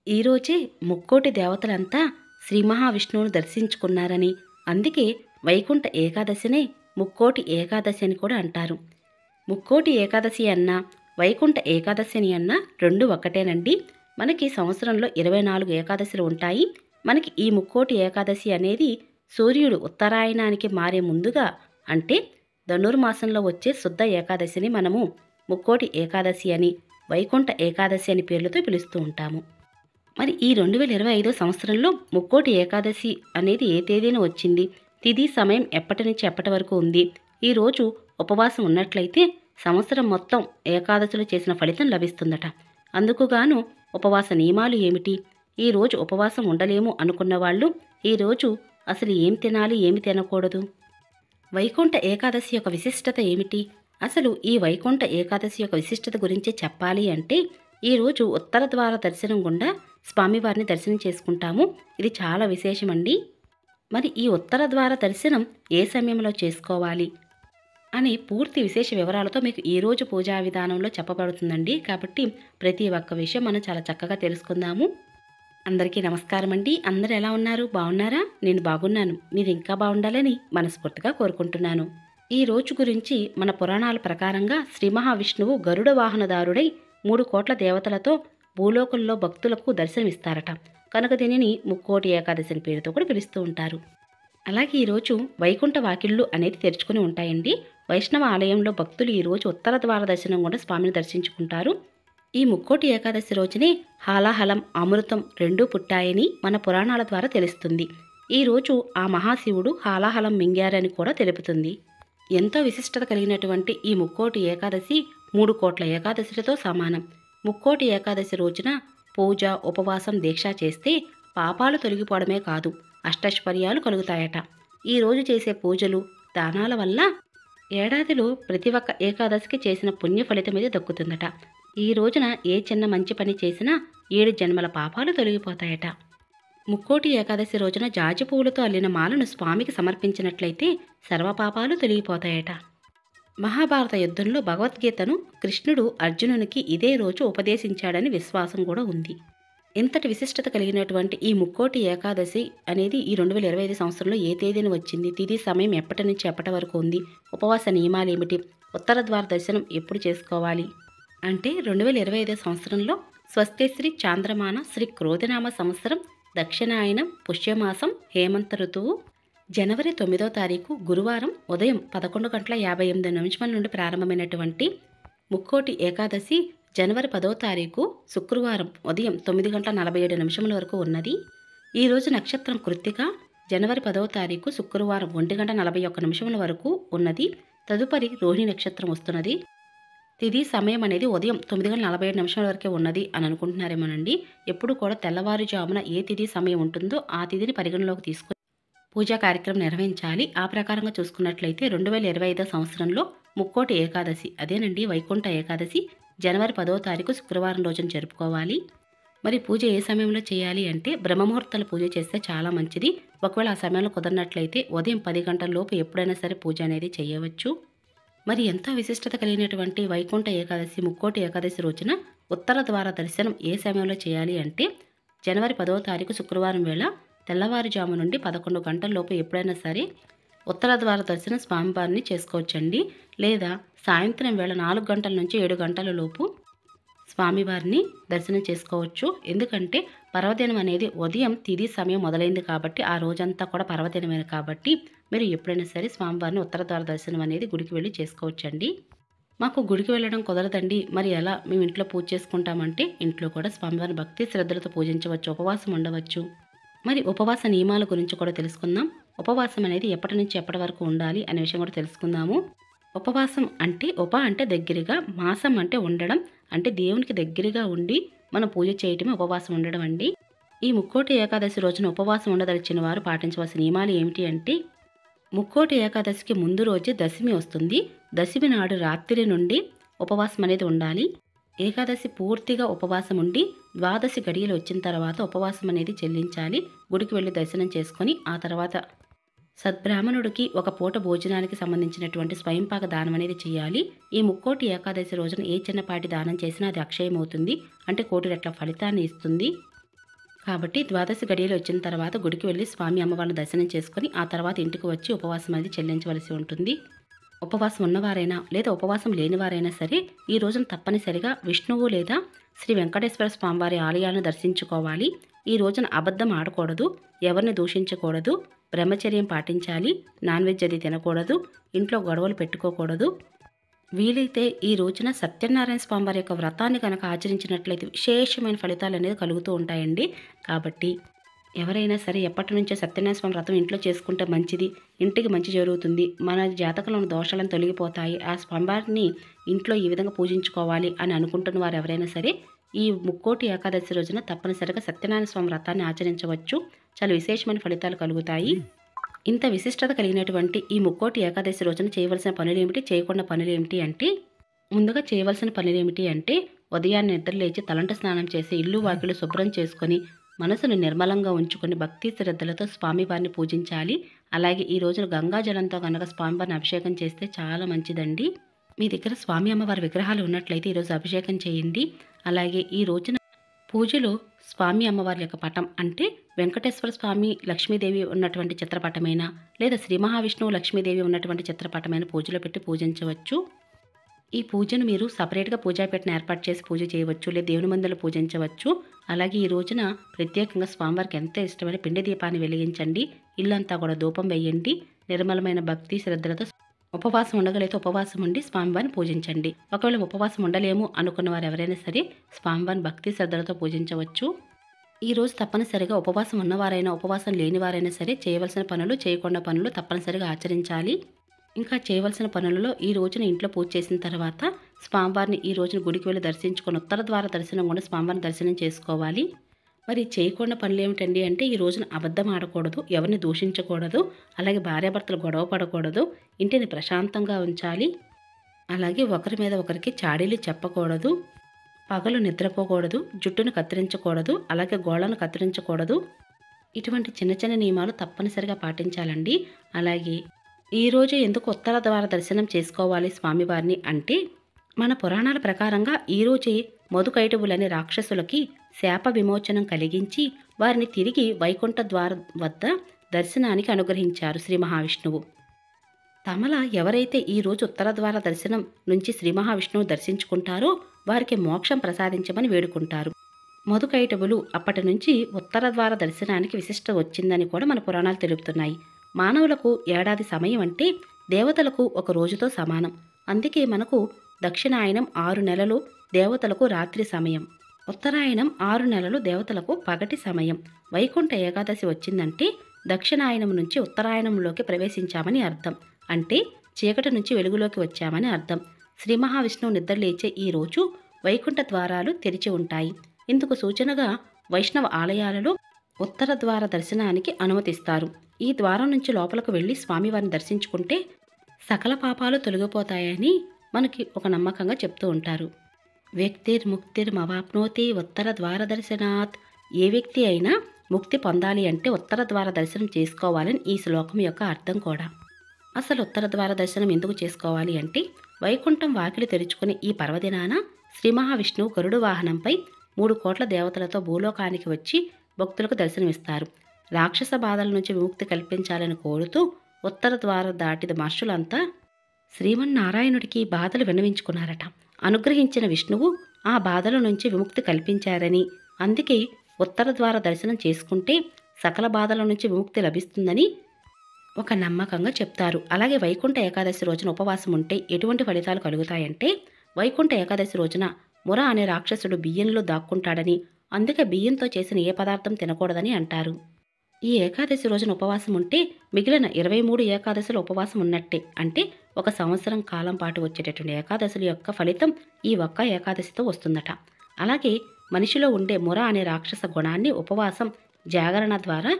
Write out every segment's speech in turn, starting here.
ఈరోజే ముక్కోటి దేవతలంతా శ్రీ మహావిష్ణువును దర్శించుకున్నారని, అందుకే వైకుంఠ ఏకాదశినే ముక్కోటి ఏకాదశి అని కూడా అంటారు. ముక్కోటి ఏకాదశి అన్నా, వైకుంఠ ఏకాదశి అని అన్నా రెండు ఒక్కటేనండి. మనకి సంవత్సరంలో 24 ఏకాదశులు ఉంటాయి. మనకి ఈ ముక్కోటి ఏకాదశి అనేది సూర్యుడు ఉత్తరాయణానికి మారే ముందుగా, అంటే ధనుర్మాసంలో వచ్చే శుద్ధ ఏకాదశిని మనము ముక్కోటి ఏకాదశి అని, వైకుంఠ ఏకాదశి అని పేర్లతో పిలుస్తూ ఉంటాము. మరి ఈ 2025 సంవత్సరంలో ముక్కోటి ఏకాదశి అనేది ఏ తేదీన వచ్చింది, తిథి సమయం ఎప్పటి నుంచి ఎప్పటి వరకు ఉంది, ఈరోజు ఉపవాసం ఉన్నట్లయితే సంవత్సరం మొత్తం ఏకాదశులు చేసిన ఫలితం లభిస్తుందట. అందుకుగాను ఉపవాస నియమాలు ఏమిటి, ఈరోజు ఉపవాసం ఉండలేము అనుకున్న వాళ్ళు ఈరోజు అసలు ఏం తినాలి ఏమి తినకూడదు, వైకుంఠ ఏకాదశి యొక్క విశిష్టత ఏమిటి, అసలు ఈ వైకుంఠ ఏకాదశి యొక్క విశిష్టత గురించి చెప్పాలి అంటే ఈరోజు ఉత్తర ద్వార దర్శనం గుండా స్వామివారిని దర్శనం చేసుకుంటాము. ఇది చాలా విశేషమండి. మరి ఈ ఉత్తర ద్వార దర్శనం ఏ సమయంలో చేసుకోవాలి అనే పూర్తి విశేష వివరాలతో మీకు ఈరోజు పూజా విధానంలో చెప్పబడుతుందండి. కాబట్టి ప్రతి ఒక్క విషయం మనం చాలా చక్కగా తెలుసుకుందాము. అందరికీ నమస్కారం అండి. అందరూ ఎలా ఉన్నారు, బాగున్నారా? నేను బాగున్నాను. మీరు ఇంకా బాగుండాలని మనస్ఫూర్తిగా కోరుకుంటున్నాను. ఈ రోజు గురించి మన పురాణాల ప్రకారంగా శ్రీ మహావిష్ణువు గరుడ వాహనదారుడై 3 కోట్ల దేవతలతో భూలోకంలో భక్తులకు దర్శనమిస్తారట. కనుక దీనిని ముక్కోటి ఏకాదశి అని పేరుతో కూడా పిలుస్తూ ఉంటారు. అలాగే ఈరోజు వైకుంఠ వాకిళ్ళు అనేది తెరుచుకుని ఉంటాయండి. వైష్ణవ ఆలయంలో భక్తులు ఈరోజు ఉత్తర ద్వార దర్శనం కూడా స్వామిని దర్శించుకుంటారు. ఈ ముక్కోటి ఏకాదశి రోజునే హాలాహలం, అమృతం రెండూ పుట్టాయని మన పురాణాల ద్వారా తెలుస్తుంది. ఈరోజు ఆ మహాశివుడు హాలాహలం మింగారని కూడా తెలుపుతుంది. ఎంతో విశిష్టత కలిగినటువంటి ఈ ముక్కోటి ఏకాదశి 3 కోట్ల ఏకాదశులతో సమానం. ముక్కోటి ఏకాదశి రోజున పూజ, ఉపవాసం, దీక్ష చేస్తే పాపాలు తొలగిపోవడమే కాదు, అష్టైశ్వర్యాలు కలుగుతాయట. ఈరోజు చేసే పూజలు, దానాల వల్ల ఏడాదిలో ప్రతి ఒక్క ఏకాదశికి చేసిన పుణ్య ఫలితం మీద దక్కుతుందట. ఈ రోజున ఏ చిన్న మంచి పని చేసినా 7 జన్మల పాపాలు తొలగిపోతాయట. ముక్కోటి ఏకాదశి రోజున జాజి పువ్వులతో అల్లిన మాలను స్వామికి సమర్పించినట్లయితే సర్వపాపాలు తొలగిపోతాయట. మహాభారత యుద్ధంలో భగవద్గీతను కృష్ణుడు అర్జునునికి ఇదే రోజు ఉపదేశించాడని విశ్వాసం కూడా ఉంది. ఇంతటి విశిష్టత కలిగినటువంటి ఈ ముక్కోటి ఏకాదశి అనేది ఈ 2025 సంవత్సరంలో ఏ తేదీన వచ్చింది, తిథి సమయం ఎప్పటి నుంచి ఎప్పటి వరకు ఉంది, ఉపవాస నియమాలు ఏమిటి, ఉత్తర ద్వార దర్శనం ఎప్పుడు చేసుకోవాలి అంటే 2025 సంవత్సరంలో స్వస్తిశ్రీ చాంద్రమాన శ్రీ క్రోధినామ సంవత్సరం, దక్షిణాయనం, పుష్యమాసం, హేమంత ఋతువు, జనవరి 9వ తారీఖు గురువారం ఉదయం 11:58 నుండి ప్రారంభమైనటువంటి ముక్కోటి ఏకాదశి జనవరి 10వ తారీఖు శుక్రవారం ఉదయం 9:47 వరకు ఉన్నది. ఈరోజు నక్షత్రం కృత్తిక, జనవరి 10వ తారీఖు శుక్రవారం 1:41 వరకు ఉన్నది. తదుపరి రోహిణి నక్షత్రం వస్తున్నది. తిథి సమయం అనేది ఉదయం 9:47 వరకే ఉన్నది అని అనుకుంటున్నారేమోనండి. ఎప్పుడు కూడా తెల్లవారుజామున ఏ తిథి సమయం ఉంటుందో ఆ తిథిని పరిగణలోకి తీసుకుని పూజా కార్యక్రమం నిర్వహించాలి. ఆ ప్రకారంగా చూసుకున్నట్లయితే 2025 సంవత్సరంలో ముక్కోటి ఏకాదశి, అదేనండి వైకుంఠ ఏకాదశి, జనవరి 10వ తారీఖు శుక్రవారం రోజున జరుపుకోవాలి. మరి పూజ ఏ సమయంలో చేయాలి అంటే బ్రహ్మముహూర్తాలు పూజ చేస్తే చాలా మంచిది. ఒకవేళ ఆ సమయంలో కుదరనట్లయితే ఉదయం 10 గంటల లోపు ఎప్పుడైనా సరే పూజ అనేది చేయవచ్చు. మరి ఎంతో విశిష్టత కలిగినటువంటి వైకుంఠ ఏకాదశి, ముక్కోటి ఏకాదశి రోజున ఉత్తర ద్వార దర్శనం ఏ సమయంలో చేయాలి అంటే జనవరి 10వ తారీఖు శుక్రవారం వేళ తెల్లవారుజాము నుండి 11 గంటల లోపు ఎప్పుడైనా సరే ఉత్తర ద్వార దర్శనం స్వామివారిని చేసుకోవచ్చండి. లేదా సాయంత్రం వేళ 4 గంటల నుంచి 7 గంటల లోపు స్వామివారిని దర్శనం చేసుకోవచ్చు. ఎందుకంటే పర్వదినం అనేది ఉదయం తిథి సమయం మొదలైంది కాబట్టి ఆ రోజంతా కూడా పర్వదినమైన కాబట్టి మీరు ఎప్పుడైనా సరే స్వామివారిని ఉత్తర ద్వార దర్శనం అనేది గుడికి వెళ్ళి చేసుకోవచ్చండి. మాకు గుడికి వెళ్ళడం కుదరదండి, మరి ఎలా మేము ఇంట్లో పూజ చేసుకుంటామంటే ఇంట్లో కూడా స్వామివారిని భక్తి శ్రద్ధలతో పూజించవచ్చు, ఉపవాసం ఉండవచ్చు. మరి ఉపవాస నియమాల గురించి కూడా తెలుసుకుందాం. ఉపవాసం అనేది ఎప్పటి నుంచి ఎప్పటి వరకు ఉండాలి అనే విషయం కూడా తెలుసుకుందాము. ఉపవాసం అంటే అంటే దగ్గరగా, మాసం అంటే ఉండడం, అంటే దేవునికి దగ్గరగా ఉండి మనం పూజ చేయటమే ఉపవాసం ఉండడం అండి. ఈ ముక్కోటి ఏకాదశి రోజున ఉపవాసం ఉండదలిచిన వారు పాటించవలసిన నియమాలు ఏమిటి అంటే ముక్కోటి ఏకాదశికి ముందు రోజు దశమి వస్తుంది. దశమి నాడు రాత్రి నుండి ఉపవాసం అనేది ఉండాలి. ఏకాదశి పూర్తిగా ఉపవాసం ఉండి ద్వాదశి గడియలు వచ్చిన తర్వాత ఉపవాసం అనేది చెల్లించాలి. గుడికి వెళ్ళి దర్శనం చేసుకొని ఆ తర్వాత సద్బ్రాహ్మణుడికి ఒక పూట భోజనానికి సంబంధించినటువంటి స్వయంపాక దానం అనేది చేయాలి. ఈ ముక్కోటి ఏకాదశి రోజున ఏ చిన్నపాటి దానం చేసినా అది అక్షయమవుతుంది, అంటే కోటి రెట్ల ఫలితాన్ని ఇస్తుంది. కాబట్టి ద్వాదశి గడియలు వచ్చిన తర్వాత గుడికి వెళ్ళి స్వామి అమ్మవారిని దర్శనం చేసుకొని ఆ తర్వాత ఇంటికి వచ్చి ఉపవాసం అనేది చెల్లించవలసి ఉంటుంది. ఉపవాసం ఉన్నవారైనా లేదా ఉపవాసం లేనివారైనా సరే ఈ రోజున తప్పనిసరిగా విష్ణువు లేదా శ్రీ వెంకటేశ్వర స్వామివారి ఆలయాలను దర్శించుకోవాలి. ఈ రోజున అబద్ధం ఆడకూడదు, ఎవరిని దూషించకూడదు, బ్రహ్మచర్యం పాటించాలి, నాన్ వెజ్ అది తినకూడదు, ఇంట్లో గొడవలు పెట్టుకోకూడదు. వీలైతే ఈ రోజున సత్యనారాయణ స్వామివారి యొక్క వ్రతాన్ని కనుక ఆచరించినట్లయితే విశేషమైన ఫలితాలు అనేది కలుగుతూ ఉంటాయండి. కాబట్టి ఎవరైనా సరే ఎప్పటి నుంచో సత్యనారాయణ స్వామి వ్రతం ఇంట్లో చేసుకుంటే మంచిది, ఇంటికి మంచి జరుగుతుంది, మన జాతకంలో ఉన్న దోషాలను తొలగిపోతాయి, ఆ స్వామివారిని ఇంట్లో ఈ విధంగా పూజించుకోవాలి అని అనుకుంటున్న వారు ఎవరైనా సరే ఈ ముక్కోటి ఏకాదశి రోజున తప్పనిసరిగా సత్యనారాయణ స్వామి వ్రతాన్ని ఆచరించవచ్చు. చాలా విశేషమైన ఫలితాలు కలుగుతాయి. ఇంత విశిష్టత కలిగినటువంటి ఈ ముక్కోటి ఏకాదశి రోజున చేయవలసిన పనులు ఏమిటి, చేయకుండా పనులు ఏమిటి అంటే, ముందుగా చేయవలసిన పనులు ఏమిటి అంటే ఉదయాన్నే నిద్రలేచి తలంట స్నానం చేసి ఇల్లు వాకిలు శుభ్రం చేసుకొని మనసును నిర్మలంగా ఉంచుకొని భక్తి శ్రద్ధలతో స్వామివారిని పూజించాలి. అలాగే ఈ రోజున గంగాజలంతో కనుక స్వామివారిని అభిషేకం చేస్తే చాలా మంచిదండి. మీ దగ్గర స్వామి అమ్మవారి విగ్రహాలు ఉన్నట్లయితే ఈరోజు అభిషేకం చేయండి. అలాగే ఈ రోజున పూజలో స్వామి అమ్మవారి యొక్క పటం అంటే వెంకటేశ్వర స్వామి లక్ష్మీదేవి ఉన్నటువంటి చిత్రపటమైనా లేదా శ్రీ మహావిష్ణువు లక్ష్మీదేవి ఉన్నటువంటి చిత్రపటమైన పూజలో పెట్టి పూజించవచ్చు. ఈ పూజను మీరు సపరేట్గా పూజాపీఠను ఏర్పాటు చేసి పూజ చేయవచ్చు, లేదా దేవుని మందిరంలో పూజించవచ్చు. అలాగే ఈ రోజున ప్రత్యేకంగా స్వామివారికి ఎంతో ఇష్టమైన పిండి దీపాన్ని వెలిగించండి, ఇల్లంతా కూడా ధూపం వేయండి. నిర్మలమైన భక్తి శ్రద్ధలతో ఉపవాసం ఉండగలిగితే ఉపవాసం ఉండి స్వామివారిని పూజించండి. ఒకవేళ ఉపవాసం ఉండలేము అనుకున్న వారు ఎవరైనా సరే స్వామివారిని భక్తి శ్రద్ధలతో పూజించవచ్చు. ఈరోజు తప్పనిసరిగా ఉపవాసం ఉన్నవారైనా ఉపవాసం లేని వారైనా సరే చేయవలసిన పనులు చేయకుండా పనులు తప్పనిసరిగా ఆచరించాలి. ఇంకా చేయవలసిన పనులలో ఈ రోజున ఇంట్లో పూజ చేసిన తర్వాత స్వామివారిని ఈ రోజున గుడికి వెళ్ళి దర్శించుకొని ఉత్తర ద్వార దర్శనం కూడా స్వామివారిని దర్శనం చేసుకోవాలి. మరి చేయకుండా పనులు ఏమిటండి అంటే ఈ రోజున అబద్ధం ఆడకూడదు, ఎవరిని దూషించకూడదు, అలాగే భార్యాభర్తలు గొడవ పడకూడదు, ఇంటిని ప్రశాంతంగా ఉంచాలి. అలాగే ఒకరి మీద ఒకరికి చాడీలు చెప్పకూడదు, పగలు నిద్రపోకూడదు, జుట్టును కత్తిరించకూడదు, అలాగే గోళ్లను కత్తిరించకూడదు. ఇటువంటి చిన్న చిన్న నియమాలు తప్పనిసరిగా పాటించాలండి. అలాగే ఈరోజు ఎందుకు ఉత్తర ద్వార దర్శనం చేసుకోవాలి స్వామివారిని అంటే, మన పురాణాల ప్రకారంగా ఈరోజే మధుకైటవులనే రాక్షసులకి శాప విమోచనం కలిగించి వారిని తిరిగి వైకుంఠ ద్వారం వద్ద దర్శనానికి అనుగ్రహించారు శ్రీ మహావిష్ణువు. తమలా ఎవరైతే ఈరోజు ఉత్తర ద్వార దర్శనం నుంచి శ్రీ మహావిష్ణువు దర్శించుకుంటారో వారికి మోక్షం ప్రసాదించమని వేడుకుంటారు. మధుకైటవులు అప్పటి నుంచి ఉత్తర ద్వార దర్శనానికి విశిష్ట వచ్చిందని కూడా మన పురాణాలు తెలుపుతున్నాయి. మానవులకు ఏడాది సమయం అంటే దేవతలకు ఒక రోజుతో సమానం. అందుకే మనకు దక్షిణాయనం 6 నెలలు, దేవతలకు రాత్రి సమయం. ఉత్తరాయణం 6 నెలలు, దేవతలకు పగటి సమయం. వైకుంఠ ఏకాదశి వచ్చిందంటే దక్షిణాయనం నుంచి ఉత్తరాయణంలోకి ప్రవేశించామని అర్థం. అంటే చీకటి నుంచి వెలుగులోకి వచ్చామని అర్థం. శ్రీ మహావిష్ణువు నిద్రలేచే ఈ రోజు వైకుంఠ ద్వారాలు తెరిచి ఉంటాయి. ఇందుకు సూచనగా వైష్ణవ ఆలయాలలో ఉత్తర ద్వార దర్శనానికి అనుమతిస్తారు. ఈ ద్వారం నుంచి లోపలకు వెళ్ళి స్వామివారిని దర్శించుకుంటే సకల పాపాలు తొలగిపోతాయని మనకి ఒక నమ్మకంగా చెప్తూ ఉంటారు. వ్యక్తిర్ముక్తిర్మవాప్నోతి ఉత్తర ద్వార దర్శనాత్. ఏ వ్యక్తి అయినా ముక్తి పొందాలి అంటే ఉత్తర ద్వార దర్శనం చేసుకోవాలని ఈ శ్లోకం యొక్క అర్థం కూడా. అసలు ఉత్తర ద్వార దర్శనం ఎందుకు చేసుకోవాలి అంటే, వైకుంఠం వాకిలి తెరుచుకుని ఈ పర్వదినాన శ్రీ మహావిష్ణువు గరుడు వాహనంపై 3 కోట్ల దేవతలతో భూలోకానికి వచ్చి భక్తులకు దర్శనమిస్తారు. రాక్షస బాధల నుంచి విముక్తి కల్పించాలని కోరుతూ ఉత్తర ద్వార దాటిన మహర్షులంతా శ్రీమన్నారాయణుడికి బాధలు విన్నవించుకున్నారట. అనుగ్రహించిన విష్ణువు ఆ బాధల నుంచి విముక్తి కల్పించారని, అందుకే ఉత్తర ద్వార దర్శనం చేసుకుంటే సకల బాధల నుంచి విముక్తి లభిస్తుందని ఒక నమ్మకంగా చెప్తారు. అలాగే వైకుంఠ ఏకాదశి రోజున ఉపవాసం ఉంటే ఎటువంటి ఫలితాలు కలుగుతాయంటే, వైకుంఠ ఏకాదశి రోజున ముర అనే రాక్షసుడు బియ్యంలో దాక్కుంటాడని, అందుకే బియ్యంతో చేసిన ఏ పదార్థం తినకూడదని అంటారు. ఈ ఏకాదశి రోజున ఉపవాసం ఉంటే మిగిలిన 23 ఏకాదశులు ఉపవాసం ఉన్నట్టే. అంటే ఒక సంవత్సరం కాలం పాటు వచ్చేటటువంటి ఏకాదశుల యొక్క ఫలితం ఈ ఒక్క ఏకాదశితో వస్తుందట. అలాగే మనిషిలో ఉండే ముర అనే రాక్షస గుణాన్ని ఉపవాసం, జాగరణ ద్వారా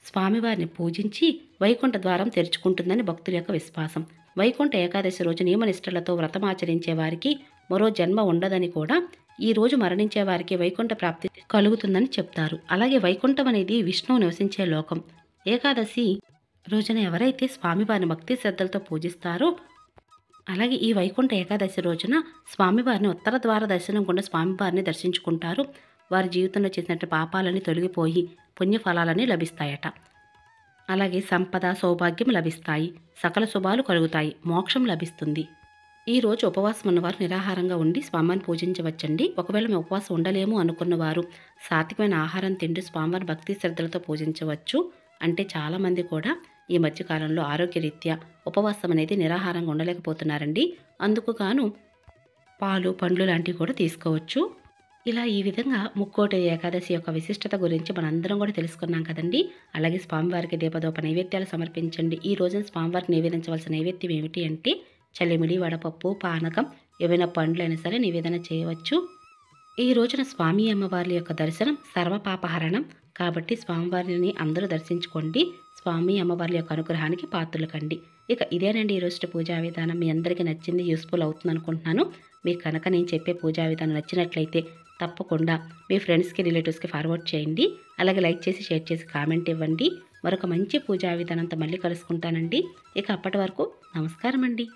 స్వామివారిని పూజించి వైకుంఠ ద్వారం తెరుచుకుంటుందని భక్తుల యొక్క విశ్వాసం. వైకుంఠ ఏకాదశి రోజు నియమనిష్టలతో వ్రతమాచరించే వారికి మరో జన్మ ఉండదని కూడా, ఈ రోజు మరణించే వారికి వైకుంఠ ప్రాప్తి కలుగుతుందని చెప్తారు. అలాగే వైకుంఠం అనేది విష్ణువు నివసించే లోకం. ఏకాదశి రోజున ఎవరైతే స్వామివారిని భక్తి శ్రద్ధలతో పూజిస్తారో, అలాగే ఈ వైకుంఠ ఏకాదశి రోజున స్వామివారిని ఉత్తర ద్వార దర్శనం గుండా స్వామివారిని దర్శించుకుంటారు. వారి జీవితంలో చేసినట్టు పాపాలని తొలగిపోయి పుణ్యఫలాలని లభిస్తాయట. అలాగే సంపద, సౌభాగ్యం లభిస్తాయి, సకల శుభాలు కలుగుతాయి, మోక్షం లభిస్తుంది. ఈ రోజు ఉపవాసం ఉన్నవారు నిరాహారంగా ఉండి స్వామివారిని పూజించవచ్చండి. ఒకవేళ మేము ఉపవాసం ఉండలేము అనుకున్నవారు సాత్వికమైన ఆహారం తింటూ స్వామివారిని భక్తి శ్రద్ధలతో పూజించవచ్చు. అంటే చాలామంది కూడా ఈ మధ్యకాలంలో ఆరోగ్యరీత్యా ఉపవాసం అనేది నిరాహారంగా ఉండలేకపోతున్నారండి. అందుకు గాను పాలు, పండ్లు లాంటివి కూడా తీసుకోవచ్చు. ఇలా ఈ విధంగా ముక్కోటి ఏకాదశి యొక్క విశిష్టత గురించి మనందరం కూడా తెలుసుకున్నాం కదండి. అలాగే స్వామివారికి దీపదోప నైవేద్యాలు సమర్పించండి. ఈ రోజున స్వామివారికి నివేదించవలసిన నైవేద్యం ఏమిటి అంటే చలిమిడి, వడపప్పు, పానకం, ఏవైనా పండ్లైనా సరే నివేదన చేయవచ్చు. ఈ రోజున స్వామి అమ్మవారి యొక్క దర్శనం సర్వపాపహరణం కాబట్టి స్వామివారిని అందరూ దర్శించుకోండి. స్వామి అమ్మవారి యొక్క అనుగ్రహానికి పాత్రలు కండి. ఇక ఇదేనండి ఈరోజు పూజా విధానం. మీ అందరికీ నచ్చింది, యూస్ఫుల్ అవుతుంది అనుకుంటున్నాను. మీకు కనుక నేను చెప్పే పూజా విధానం నచ్చినట్లయితే తప్పకుండా మీ ఫ్రెండ్స్కి, రిలేటివ్స్కి ఫార్వర్డ్ చేయండి. అలాగే లైక్ చేసి, షేర్ చేసి, కామెంట్ ఇవ్వండి. మరొక మంచి పూజా విధానంతో మళ్ళీ కలుసుకుంటానండి. ఇక అప్పటి వరకు నమస్కారం అండి.